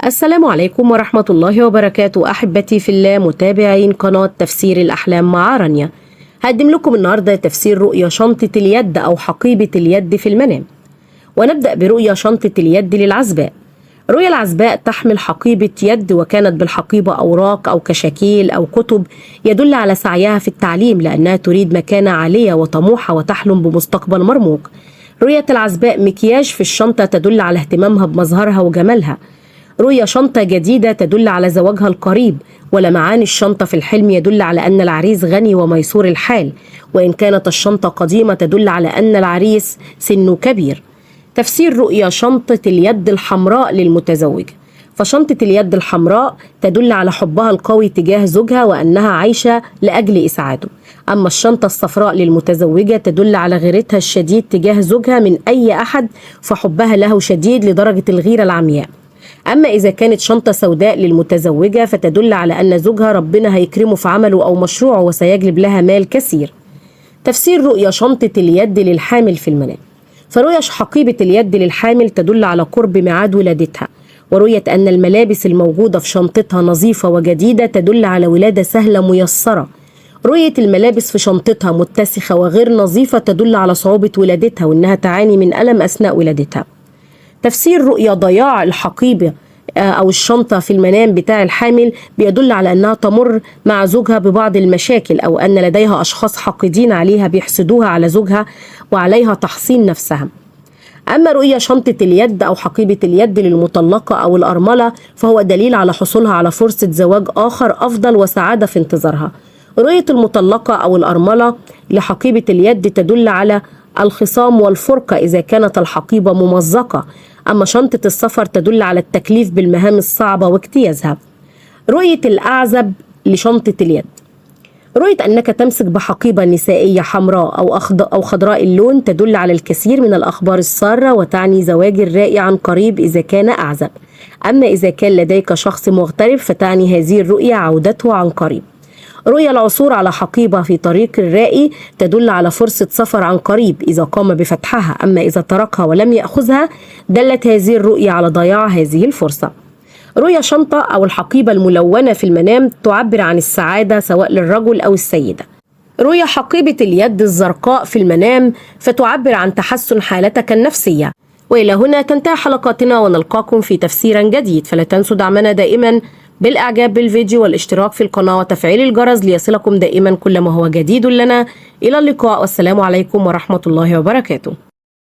السلام عليكم ورحمة الله وبركاته. أحبتي في الله متابعين قناة تفسير الأحلام مع رانيا، هقدم لكم النهاردة تفسير رؤيا شنطة اليد أو حقيبة اليد في المنام. ونبدأ برؤيا شنطة اليد للعزباء. رؤيا العزباء تحمل حقيبة يد، وكانت بالحقيبة أوراق أو كشاكيل أو كتب يدل على سعيها في التعليم، لأنها تريد مكانة عالية وطموحة وتحلم بمستقبل مرموق. رؤية العزباء مكياج في الشنطة تدل على اهتمامها بمظهرها وجمالها. رؤيا شنطة جديدة تدل على زواجها القريب، ولمعان الشنطة في الحلم يدل على أن العريس غني وميسور الحال، وإن كانت الشنطة قديمة تدل على أن العريس سنه كبير. تفسير رؤيا شنطة اليد الحمراء للمتزوجة. فشنطة اليد الحمراء تدل على حبها القوي تجاه زوجها وأنها عايشة لأجل إسعاده. أما الشنطة الصفراء للمتزوجة تدل على غيرتها الشديد تجاه زوجها من أي أحد، فحبها له شديد لدرجة الغيرة العمياء. أما إذا كانت شنطة سوداء للمتزوجة فتدل على أن زوجها ربنا هيكرمه في عمله أو مشروعه وسيجلب لها مال كثير. تفسير رؤيا شنطة اليد للحامل في المنام. فرؤيا حقيبة اليد للحامل تدل على قرب ميعاد ولادتها، ورؤية أن الملابس الموجودة في شنطتها نظيفة وجديدة تدل على ولادة سهلة ميسرة. رؤية الملابس في شنطتها متسخة وغير نظيفة تدل على صعوبة ولادتها وأنها تعاني من ألم أثناء ولادتها. تفسير رؤيا ضياع الحقيبة أو الشنطة في المنام بتاع الحامل بيدل على أنها تمر مع زوجها ببعض المشاكل، أو أن لديها أشخاص حاقدين عليها بيحسدوها على زوجها وعليها تحصين نفسها. أما رؤيا شنطة اليد أو حقيبة اليد للمطلقة أو الأرملة فهو دليل على حصولها على فرصة زواج آخر أفضل وسعادة في انتظارها. رؤية المطلقة أو الأرملة لحقيبة اليد تدل على الخصام والفرقة إذا كانت الحقيبة ممزقة. أما شنطة السفر تدل على التكليف بالمهام الصعبة واجتيازها. رؤية الأعزب لشنطة اليد. رؤية أنك تمسك بحقيبة نسائية حمراء أو خضراء اللون تدل على الكثير من الأخبار السارة وتعني زواج الرائي عن قريب إذا كان أعزب. أما إذا كان لديك شخص مغترب فتعني هذه الرؤية عودته عن قريب. رؤيا العثور على حقيبة في طريق الرائي تدل على فرصة سفر عن قريب إذا قام بفتحها، أما إذا تركها ولم يأخذها دلت هذه الرؤية على ضياع هذه الفرصة. رؤيا شنطة أو الحقيبة الملونة في المنام تعبر عن السعادة سواء للرجل أو السيدة. رؤيا حقيبة اليد الزرقاء في المنام فتعبر عن تحسن حالتك النفسية. وإلى هنا تنتهي حلقاتنا، ونلقاكم في تفسير جديد. فلا تنسوا دعمنا دائما بالإعجاب بالفيديو والاشتراك في القناة وتفعيل الجرس ليصلكم دائما كل ما هو جديد لنا. إلى اللقاء، والسلام عليكم ورحمة الله وبركاته.